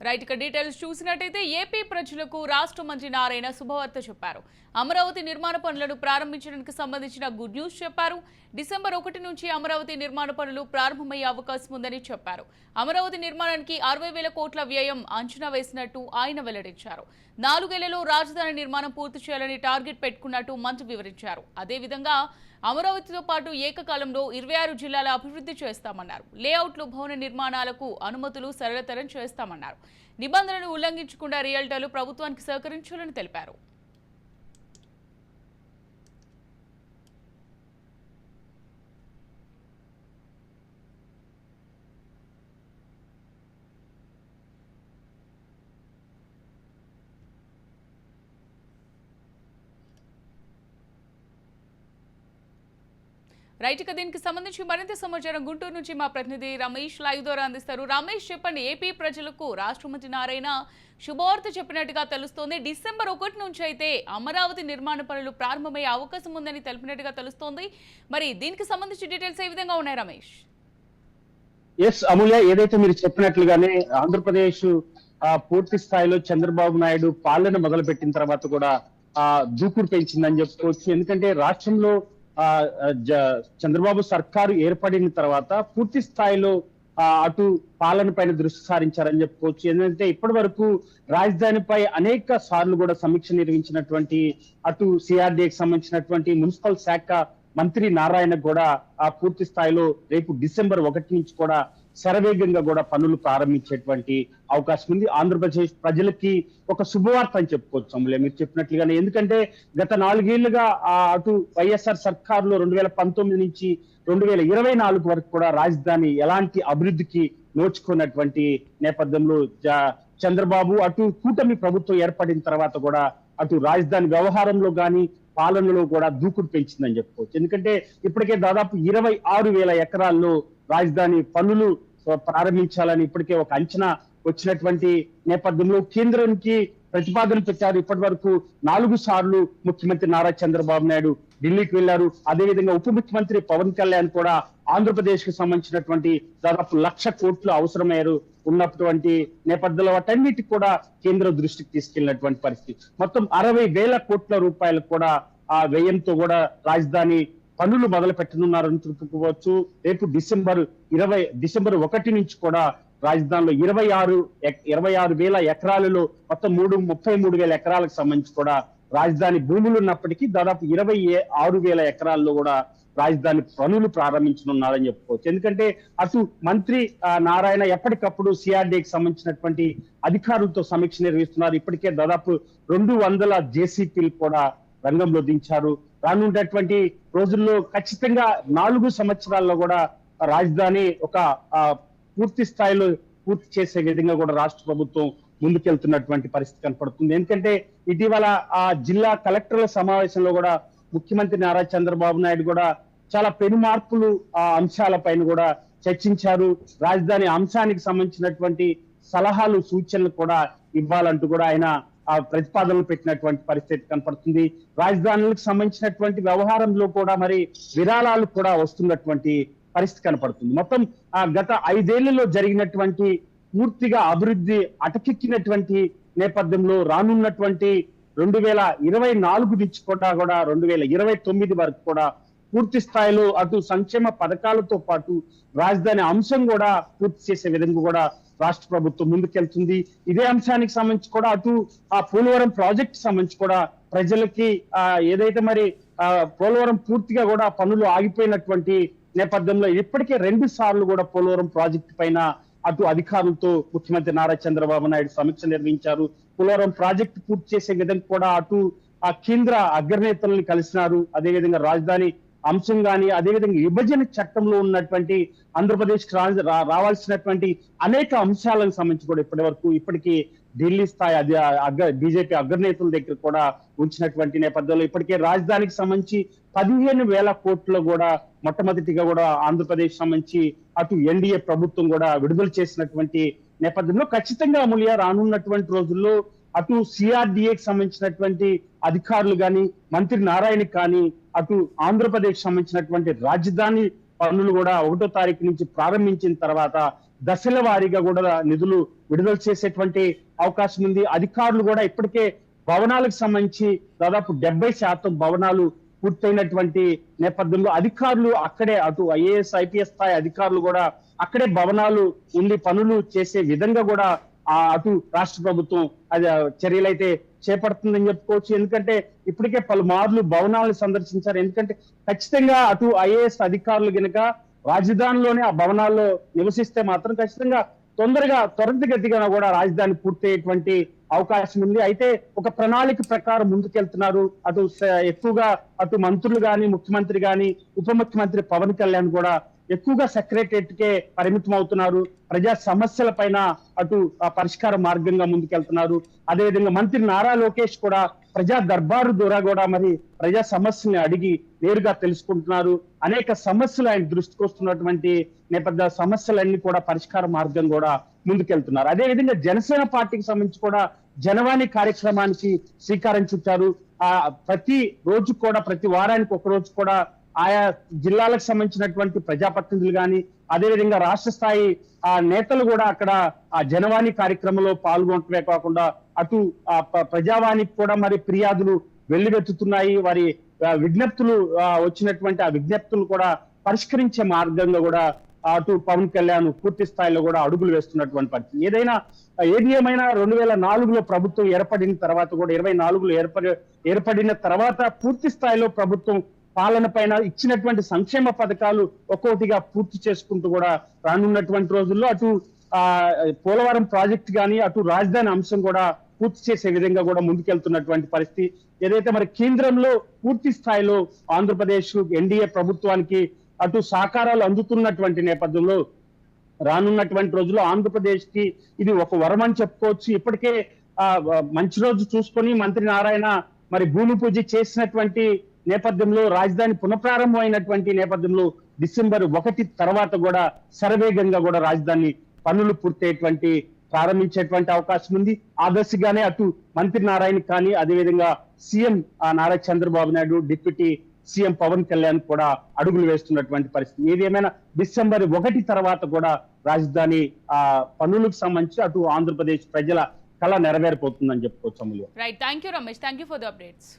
Right ఇక details చూసినట్టయితే AP ప్రజలకు రాష్ట్ర మంత్రి నారాయణ శుభవార్త చెప్పారు. అమరావతి నిర్మాణ పనులను ప్రారంభించడానికి సంబంధించిన గుడ్ న్యూస్ చెప్పారు. డిసెంబర్ 1 నుంచి అమరావతి నిర్మాణ పనులు ప్రారంభమయ్యే అవకాశం ఉందని చెప్పారు. అమరావతి నిర్మాణానికి 60,000 కోట్ల వ్యయం అంచనా వేసినట్టు ఆయన వెల్లడించారు. 4 ఏళ్లలో రాజధాని నిర్మాణం పూర్తి చేయాలని టార్గెట్ పెట్టుకున్నట్టు మంత్రి వివరించారు. అదేవిధంగా అమరావతితో పాటు ఏకకాలంలో 26 జిల్లాల అభివృద్ధి చేస్తామన్నారు. లేఅవుట్లు భవన నిర్మాణాలకు అనుమతులు సరళతరం చేస్తామన్నారు. నిబంధనలు ఉల్లంఘించకుండా రియల్టర్లు ప్రభుత్వానికి సహకరించాలని తెలిపారు. రైట్ ఇక దీనికి సంబంధించి మరింత సమాచారం గుంటూరు నుంచి మా ప్రతినిధి రమేష్ లైవ్ ద్వారా అందిస్తారు. రమేష్ చెప్పండి, ఏపీ ప్రజలకు రాష్ట్ర మంత్రి నారాయణ శుభవార్త చెప్పినట్టుగా తెలుస్తోంది. డిసెంబర్ 1 నుంచి అయితే అమరావతి నిర్మాణ పనులు ప్రారంభమయ్యే అవకాశం ఉందని తెలిపినట్టుగా తెలుస్తోంది. మరి దీనికి సంబంధించి డీటెయిల్స్ ఏ విధంగా ఉన్నాయి రమేష్? ఎస్ అమూల్య, ఏదైతే మీరు చెప్పినట్లుగానే ఆంధ్రప్రదేశ్ పూర్తి స్థాయిలో చంద్రబాబు నాయుడు పాలన మొదలుపెట్టిన తర్వాత కూడా దూకుడు పెంచిందని చెప్పుకోవచ్చు. ఎందుకంటే రాష్ట్రంలో చంద్రబాబు సర్కారు ఏర్పడిన తర్వాత పూర్తి స్థాయిలో అటు పాలన పైన దృష్టి సారించారని చెప్పుకోవచ్చు. ఎందుకంటే ఇప్పటి వరకు రాజధానిపై అనేక సార్లు కూడా సమీక్ష నిర్వహించినటువంటి అటు సిఆర్డీఏకి సంబంధించినటువంటి మున్సిపల్ శాఖ మంత్రి నారాయణ కూడా పూర్తి స్థాయిలో రేపు డిసెంబర్ 1 నుంచి కూడా శరవేగంగా కూడా పనులు ప్రారంభించేటువంటి అవకాశం ఉంది. ఆంధ్రప్రదేశ్ ప్రజలకి ఒక శుభవార్త అని చెప్పుకోవచ్చు అమూల్య, మీరు చెప్పినట్లుగానే. ఎందుకంటే గత 4 ఏళ్లుగా అటు వైఎస్ఆర్ సర్కారులో 2019 నుంచి 2024 వరకు కూడా రాజధాని ఎలాంటి అభివృద్ధికి నోచుకున్నటువంటి నేపథ్యంలో చంద్రబాబు అటు కూటమి ప్రభుత్వం ఏర్పడిన తర్వాత కూడా అటు రాజధాని వ్యవహారంలో గాని పాలనలో కూడా దూకుడు పెంచిందని చెప్పుకోవచ్చు. ఎందుకంటే ఇప్పటికే దాదాపు 26,000 ఎకరాల్లో రాజధాని పనులు ప్రారంభించాలని ఇప్పటికే ఒక అంచనా వచ్చినటువంటి నేపథ్యంలో కేంద్రానికి ప్రతిపాదన పెట్టారు. ఇప్పటి వరకు 4 సార్లు ముఖ్యమంత్రి నారా చంద్రబాబు నాయుడు ఢిల్లీకి వెళ్లారు. అదేవిధంగా ఉప ముఖ్యమంత్రి పవన్ కళ్యాణ్ కూడా ఆంధ్రప్రదేశ్ కి సంబంధించినటువంటి దాదాపు 1,00,000 కోట్లు అవసరమయ్యారు ఉన్నటువంటి నేపథ్యంలో వాటన్నిటికి కూడా కేంద్ర దృష్టికి తీసుకెళ్లినటువంటి పరిస్థితి. మొత్తం 60,000 కోట్ల రూపాయలకు కూడా ఆ వ్యయంతో కూడా రాజధాని పనులు మొదలు పెట్టనున్నారని చెప్పుకోవచ్చు. రేపు డిసెంబర్ 1 నుంచి కూడా రాజధానిలో 26,000 ఎకరాలలో మొత్తం 33,000 ఎకరాలకు సంబంధించి కూడా రాజధాని భూములు ఉన్నప్పటికీ దాదాపు 26,000 ఎకరాల్లో కూడా రాజధాని పనులు ప్రారంభించనున్నారని చెప్పుకోవచ్చు. ఎందుకంటే అటు మంత్రి నారాయణ ఎప్పటికప్పుడు సిఆర్డీకి సంబంధించినటువంటి అధికారులతో సమీక్ష నిర్వహిస్తున్నారు. ఇప్పటికే దాదాపు 200 జేసీపీలు కూడా రంగంలో దించారు. రానున్నటువంటి రోజుల్లో ఖచ్చితంగా 4 సంవత్సరాల్లో కూడా రాజధాని ఒక పూర్తి స్థాయిలో పూర్తి చేసే విధంగా కూడా రాష్ట్ర ప్రభుత్వం ముందుకెళ్తున్నటువంటి పరిస్థితి కనపడుతుంది. ఎందుకంటే ఇటీవల ఆ జిల్లా కలెక్టర్ల సమావేశంలో కూడా ముఖ్యమంత్రి నారా చంద్రబాబు నాయుడు కూడా చాలా పెను మార్పులు ఆ అంశాలపైన కూడా చర్చించారు. రాజధాని అంశానికి సంబంధించినటువంటి సలహాలు సూచనలు కూడా ఇవ్వాలంటూ కూడా ఆయన ఆ ప్రతిపాదనలు పెట్టినటువంటి పరిస్థితి కనపడుతుంది. రాజధానులకు సంబంధించినటువంటి వ్యవహారంలో కూడా మరి విరాళాలు కూడా వస్తున్నటువంటి పరిస్థితి కనపడుతుంది. మొత్తం గత 5 ఏళ్లలో జరిగినటువంటి పూర్తిగా అభివృద్ధి అటకెక్కినటువంటి నేపథ్యంలో రానున్నటువంటి 2024 నుంచి కూడా 2029 వరకు కూడా పూర్తి స్థాయిలో అటు సంక్షేమ పథకాలతో పాటు రాజధాని అంశం కూడా పూర్తి చేసే విధంగా కూడా రాష్ట్ర ప్రభుత్వం ముందుకెళ్తుంది. ఇదే అంశానికి సంబంధించి కూడా అటు ఆ పోలవరం ప్రాజెక్ట్ సంబంధించి కూడా ప్రజలకి ఏదైతే మరి పోలవరం పూర్తిగా కూడా పనులు ఆగిపోయినటువంటి నేపథ్యంలో ఇప్పటికే 2 సార్లు కూడా పోలవరం ప్రాజెక్టు పైన అటు అధికారులతో ముఖ్యమంత్రి నారా చంద్రబాబు నాయుడు సమీక్ష నిర్వహించారు. పోలవరం ప్రాజెక్టు పూర్తి చేసే విధంగా కూడా అటు ఆ కేంద్ర అగ్రనేతల్ని కలిసినారు. అదేవిధంగా రాజధాని అంశం కానీ అదేవిధంగా విభజన చట్టంలో ఉన్నటువంటి ఆంధ్రప్రదేశ్ రావాల్సినటువంటి అనేక అంశాలకు సంబంధించి కూడా ఇప్పటికీ ఢిల్లీ స్థాయి బీజేపీ అగ్రనేతల దగ్గర కూడా ఉంచినటువంటి నేపథ్యంలో ఇప్పటికే రాజధానికి సంబంధించి 15,000 కోట్లు కూడా మొట్టమొదటిగా కూడా ఆంధ్రప్రదేశ్ సంబంధించి అటు ఎన్డీఏ ప్రభుత్వం కూడా విడుదల చేసినటువంటి నేపథ్యంలో ఖచ్చితంగా అమూల్య రానున్నటువంటి రోజుల్లో అటు సిఆర్డీఏకి సంబంధించినటువంటి అధికారులు కానీ మంత్రి నారాయణ కానీ అటు ఆంధ్రప్రదేశ్ సంబంధించినటువంటి రాజధాని పనులు కూడా 1వ తారీఖు నుంచి ప్రారంభించిన తర్వాత దశల వారీగా కూడా నిధులు విడుదల చేసేటువంటి అవకాశం ఉంది. అధికారులు కూడా ఇప్పటికే భవనాలకు సంబంధించి దాదాపు 70% భవనాలు పూర్తయినటువంటి నేపథ్యంలో అధికారులు అక్కడే అటు ఐఏఎస్ ఐపీఎస్ స్థాయి అధికారులు కూడా అక్కడే భవనాలు ఉండి పనులు చేసే విధంగా కూడా అటు రాష్ట్ర ప్రభుత్వం అది చర్యలైతే చేపడుతుందని చెప్పుకోవచ్చు. ఎందుకంటే ఇప్పటికే పలుమార్లు భవనాలను సందర్శించారు. ఎందుకంటే ఖచ్చితంగా అటు ఐఏఎస్ అధికారులు గనుక రాజధానిలోనే ఆ భవనాల్లో నివసిస్తే మాత్రం ఖచ్చితంగా త్వరితగతిగా కూడా రాజధాని పూర్తయ్యేటువంటి అవకాశం ఉంది. అయితే ఒక ప్రణాళిక ప్రకారం ముందుకెళ్తున్నారు. అటు ఎక్కువగా అటు మంత్రులు గాని, ముఖ్యమంత్రి గాని, ఉప ముఖ్యమంత్రి పవన్ కళ్యాణ్ కూడా ఎక్కువగా సెక్రటరియట్ కే పరిమితం అవుతున్నారు. ప్రజా సమస్యల పైన అటు పరిష్కార మార్గంగా ముందుకెళ్తున్నారు. అదేవిధంగా మంత్రి నారా లోకేష్ కూడా ప్రజా దర్బారు ద్వారా కూడా మరి ప్రజా సమస్యల్ని అడిగి నేరుగా తెలుసుకుంటున్నారు. అనేక సమస్యలు ఆయన దృష్టికి వస్తున్నటువంటి నేపథ్య సమస్యలన్నీ కూడా పరిష్కార మార్గం కూడా ముందుకెళ్తున్నారు. అదేవిధంగా జనసేన పార్టీకి సంబంధించి కూడా జనవాణి కార్యక్రమానికి శ్రీకారం చుట్టారు. ప్రతి రోజు కూడా ప్రతి వారానికి ఒక రోజు కూడా ఆయా జిల్లాలకు సంబంధించినటువంటి ప్రజాప్రతినిధులు కానీ అదేవిధంగా రాష్ట్ర స్థాయి నేతలు కూడా అక్కడ ఆ జనవాణి కార్యక్రమంలో పాల్గొనటమే కాకుండా అటు ప్రజావాణికి కూడా మరి ఫిర్యాదులు వెల్లువెత్తుతున్నాయి. వారి విజ్ఞప్తులు వచ్చినటువంటి ఆ విజ్ఞప్తులు కూడా పరిష్కరించే మార్గంగా కూడా అటు పవన్ కళ్యాణ్ పూర్తి స్థాయిలో కూడా అడుగులు వేస్తున్నటువంటి పరిస్థితి. ఏది ఏమైనా 2004లో ప్రభుత్వం ఏర్పడిన తర్వాత కూడా 24లో ఏర్పడిన తర్వాత పూర్తి స్థాయిలో ప్రభుత్వం పాలన పైన ఇచ్చినటువంటి సంక్షేమ పథకాలు ఒక్కొక్కటిగా పూర్తి చేసుకుంటూ కూడా రానున్నటువంటి రోజుల్లో అటు పోలవరం ప్రాజెక్ట్ కానీ అటు రాజధాని అంశం కూడా పూర్తి చేసే విధంగా కూడా ముందుకెళ్తున్నటువంటి పరిస్థితి. ఏదైతే మరి కేంద్రంలో పూర్తి స్థాయిలో ఆంధ్రప్రదేశ్ ఎన్డీఏ ప్రభుత్వానికి అటు సహకారాలు అందుతున్నటువంటి నేపథ్యంలో రానున్నటువంటి రోజుల్లో ఆంధ్రప్రదేశ్ కి ఇది ఒక వరం అని చెప్పుకోవచ్చు. ఇప్పటికే మంచి రోజు చూసుకొని మంత్రి నారాయణ మరి భూమి పూజ చేసినటువంటి నేపథ్యంలో రాజధాని పునఃప్రారంభం అయినటువంటి నేపథ్యంలో డిసెంబర్ 1 తర్వాత కూడా శరవేగంగా కూడా రాజధాని పనులు పూర్తయ్యేటువంటి ప్రారంభించేటువంటి అవకాశం ఉంది. ఆ దశగానే అటు మంత్రి నారాయణ కానీ అదేవిధంగా CM Nara Chandrababu Naidu, deputy CM Pawan Kalyan కూడా అడుగులు వేస్తున్నటువంటి పరిస్థితి. ఏదేమైనా డిసెంబర్ 1 తర్వాత కూడా రాజధాని పనులకు సంబంధించి అటు ఆంధ్రప్రదేశ్ ప్రజల కళ నెరవేరిపోతుందని చెప్పుకోవచ్చు. Right, thank you Ramesh, thank you for the updates.